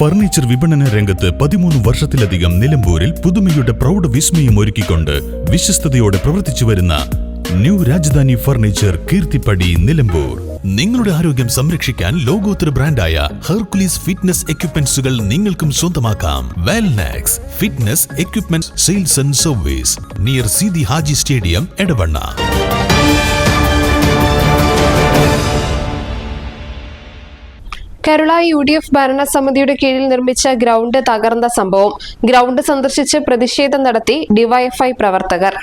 Furniture വിപണന രംഗത്ത് 13 വർഷത്തിലധികം നിലമ്പൂരിൽ പുതുമയുടെ പ്രൗഢ വിസ്മയം ഒരുക്കിക്കൊണ്ട് വിശ്വസ്തയോടെ പ്രവർത്തിച്ചു വരുന്ന ന്യൂ രാജധാനി ഫർണിച്ചർ കീർത്തിപ്പടി നിലമ്പൂർ. നിങ്ങളുടെ ആരോഗ്യം സംരക്ഷിക്കാൻ ലോകോത്തര ബ്രാൻഡായ ഹെർക്കുലീസ് ഫിറ്റ്നസ് എക്യുപ്മെന്റ്സുകൾ നിങ്ങൾക്കും സ്വന്തമാക്കാം. Wellnex fitness equipment sales and service near Seethi Haji stadium, Edavanna. Karulayi UDF ഭരണസമിതിയുടെ കീഴിൽ നിർമ്മിച്ച ഗ്രൗണ്ട് തകർന്ന സംഭവം. ഗ്രൗണ്ട് സന്ദർശിച്ച് പ്രതിഷേധം നടത്തി ഡിവൈഎഫ്ഐ പ്രവർത്തകർ.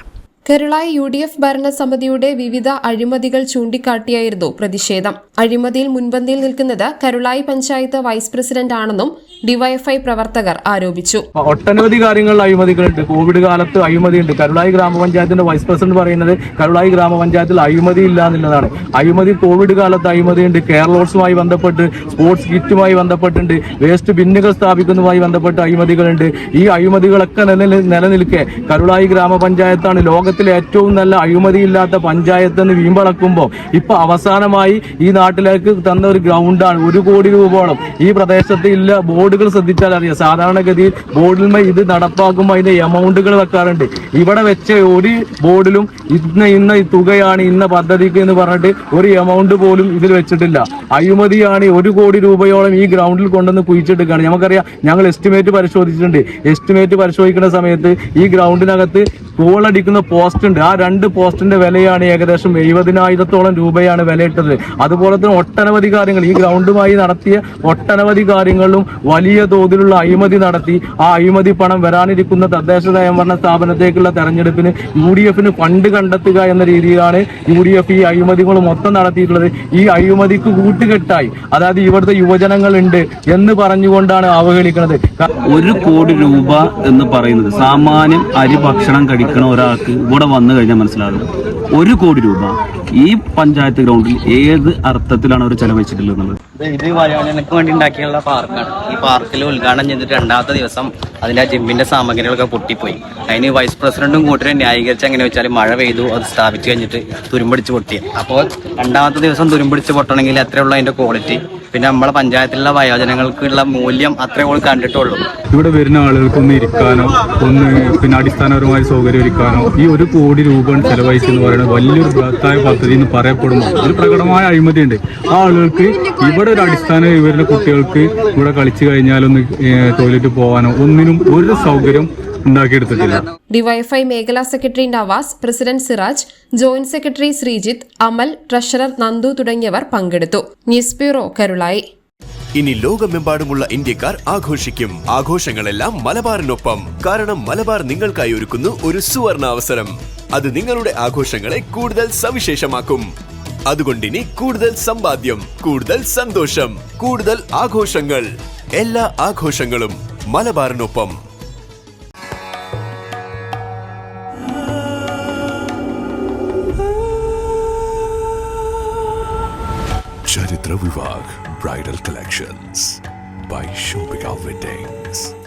കരുളായി UDF ഭരണസമിതിയുടെ വിവിധ അഴിമതികൾ ചൂണ്ടിക്കാട്ടിയായിരുന്നു പ്രതിഷേധം. അഴിമതിയിൽ മുൻപന്തിയിൽ നിൽക്കുന്നത് കരുളായി പഞ്ചായത്ത് വൈസ് പ്രസിഡന്റ് ആണെന്നും ഡിവൈഎഫ്ഐ പ്രവർത്തകർ ആരോപിച്ചു. ഒട്ടനവധി കാര്യങ്ങളിൽ അഴിമതികളുണ്ട്. കോവിഡ് കാലത്ത് അഴിമതിയുണ്ട്. കരുളായി ഗ്രാമപഞ്ചായത്തിന്റെ വൈസ് പ്രസിഡന്റ് പറയുന്നത് കരുളായി ഗ്രാമപഞ്ചായത്തിൽ അഴിമതി ഇല്ല എന്നുള്ളതാണ്. അഴിമതി കോവിഡ് കാലത്ത് അഴിമതിയുണ്ട്. കേരളോത്സവമായി ബന്ധപ്പെട്ട്, സ്പോർട്സ് കിറ്റുമായി ബന്ധപ്പെട്ടുണ്ട്, വേസ്റ്റ് ബിന്നുകൾ സ്ഥാപിക്കുന്നതുമായി ബന്ധപ്പെട്ട് അഴിമതികളുണ്ട്. ഈ അഴിമതികളൊക്കെ നിലനിൽക്കെ കരുളായി ഗ്രാമപഞ്ചായത്താണ് ലോകത്തിലെ ഏറ്റവും നല്ല അഴിമതിയില്ലാത്ത പഞ്ചായത്ത് എന്ന് വീമ്പളക്കുമ്പോൾ ഇപ്പൊ അവസാനമായി ഈ നാട്ടിലേക്ക് തന്ന ഒരു ഗ്രൗണ്ടാണ്. 1 കോടി രൂപയോളം ഈ പ്രദേശത്ത് ഇല്ല. ബോർഡുകൾ ശ്രദ്ധിച്ചാൽ അറിയാം. സാധാരണഗതിയിൽ ബോർഡിൽ ഇത് നടപ്പാക്കുമ്പോൾ അതിന്റെ എമൗണ്ടുകൾ വെക്കാറുണ്ട്. ഇവിടെ വെച്ച ഒരു ബോർഡിലും ഇന്ന തുകയാണ് ഇന്ന പദ്ധതിക്ക് എന്ന് പറഞ്ഞിട്ട് ഒരു എമൗണ്ട് പോലും ഇതിൽ വെച്ചിട്ടില്ല. അഴിമതിയാണ്. 1 കോടി രൂപയോളം ഈ ഗ്രൗണ്ടിൽ കൊണ്ടുവന്ന് കുഴിച്ചിട്ടിരിക്കുകയാണ്. നമുക്കറിയാം, ഞങ്ങൾ എസ്റ്റിമേറ്റ് പരിശോധിച്ചിട്ടുണ്ട്. എസ്റ്റിമേറ്റ് പരിശോധിക്കുന്ന സമയത്ത് ഈ ഗ്രൗണ്ടിനകത്ത് ഗോളടിക്കുന്ന പോസ്റ്റ് ഉണ്ട്. ആ 2 പോസ്റ്റിന്റെ വിലയാണ് ഏകദേശം 70,000-ഓളം രൂപയാണ് വിലയിട്ടത്. അതുപോലെ തന്നെ ഒട്ടനവധി കാര്യങ്ങൾ ഈ ഗ്രൗണ്ടുമായി നടത്തിയ ഒട്ടനവധി കാര്യങ്ങളിലും വലിയ തോതിലുള്ള അഴിമതി നടത്തി. ആ അഴിമതി പണം വരാനിരിക്കുന്ന തദ്ദേശ സ്വയംഭരണ സ്ഥാപനത്തേക്കുള്ള തെരഞ്ഞെടുപ്പിന് UDFന് ഫണ്ട് കണ്ടെത്തുക എന്ന രീതിയിലാണ് UDF ഈ അഴിമതികൾ മൊത്തം നടത്തിയിട്ടുള്ളത്. ഈ അഴിമതിക്ക് കൂട്ടുകെട്ടായി, അതായത് ഇവിടുത്തെ യുവജനങ്ങളുണ്ട് എന്ന് പറഞ്ഞുകൊണ്ടാണ് അവഹേളിക്കുന്നത്. 1 കോടി രൂപ എന്ന് പറയുന്നത് സാമാന്യം അരി ഭക്ഷണം കഴിക്കണ ഒരാൾക്ക് ഇവിടെ വന്നു കഴിഞ്ഞാൽ മനസ്സിലാകും. 1 കോടി രൂപ ഈ പഞ്ചായത്ത് ഗ്രൗണ്ടിൽ ഏത് അർത്ഥത്തിലാണ് അവർ ചെലവഴിച്ചിട്ടുള്ളത്? ഇത് വയോജനങ്ങൾക്ക് വേണ്ടി ഉണ്ടാക്കിയുള്ള പാർക്കാണ്. ഈ പാർക്കിൽ ഉദ്ഘാടനം ചെയ്തിട്ട് 2ാമത്തെ ദിവസം അതിന്റെ ജിമ്മിന്റെ സാമഗ്രികളൊക്കെ പൊട്ടിപ്പോയി. അതിന് വൈസ് പ്രസിഡന്റും കൂട്ടരും ന്യായീകരിച്ച് എങ്ങനെ വെച്ചാൽ മഴ പെയ്തു, അത് സ്ഥാപിച്ചു കഴിഞ്ഞിട്ട് തുരുമ്പടിച്ച് പൊട്ടി. അപ്പോൾ 2ാമത്തെ ദിവസം തുരുമ്പടിച്ച് പൊട്ടണമെങ്കിൽ അത്രയുള്ള അതിന്റെ ക്വാളിറ്റി, പിന്നെ നമ്മളെ പഞ്ചായത്തിലുള്ള വയോജനങ്ങൾക്കുള്ള മൂല്യം അത്രയോളം കണ്ടിട്ടുള്ളൂ. ഇവിടെ വരുന്ന ആളുകൾക്ക് ഒന്ന് ഇരിക്കാനോ പിന്നെ അടിസ്ഥാനപരമായ സൗകര്യം ഒരുക്കാനോ ഈ 1 കോടി രൂപ ചെലവഴിച്ചെന്ന് പറയുന്നത് വലിയൊരു ബൃഹത്തായ പദ്ധതി എന്ന് പറയപ്പെടുമ്പോൾ ഒരു പ്രകടമായ അഴിമതിയുണ്ട്. ആ ആളുകൾക്ക് ഇവിടെ ഒരു അടിസ്ഥാന വരുന്ന കുട്ടികൾക്ക് ഇവിടെ കളിച്ചു കഴിഞ്ഞാലൊന്ന് ടോയ്ലറ്റ് പോകാനോ ഒന്നിനും ഒരു സൗകര്യം ഉണ്ടാക്കിയെടുത്തിട്ടില്ല. ഡിവൈഎഫ്ഐ മേഖലാ secretary Nawas, president Siraj, joint secretary Sreejith, Amal, treasurer Nandu തുടങ്ങിയവർ പങ്കെടുത്തു. News bureau, Karulai. ഇനി ലോകമെമ്പാടുമുള്ള ഇന്ത്യക്കാർ ആഘോഷിക്കും. ആഘോഷങ്ങളെല്ലാം മലബാറിനൊപ്പം. കാരണം മലബാർ നിങ്ങൾക്കായി ഒരുക്കുന്നു ഒരു സുവർണ അവസരം. അത് നിങ്ങളുടെ ആഘോഷങ്ങളെ കൂടുതൽ സവിശേഷമാക്കും. അതുകൊണ്ടിനി കൂടുതൽ സമ്പാദ്യം, കൂടുതൽ സന്തോഷം, കൂടുതൽ ആഘോഷങ്ങൾ. എല്ലാ ആഘോഷങ്ങളും മലബാറിനൊപ്പം. ചരിത്ര Vivah bridal collections by Shobhika Weddings.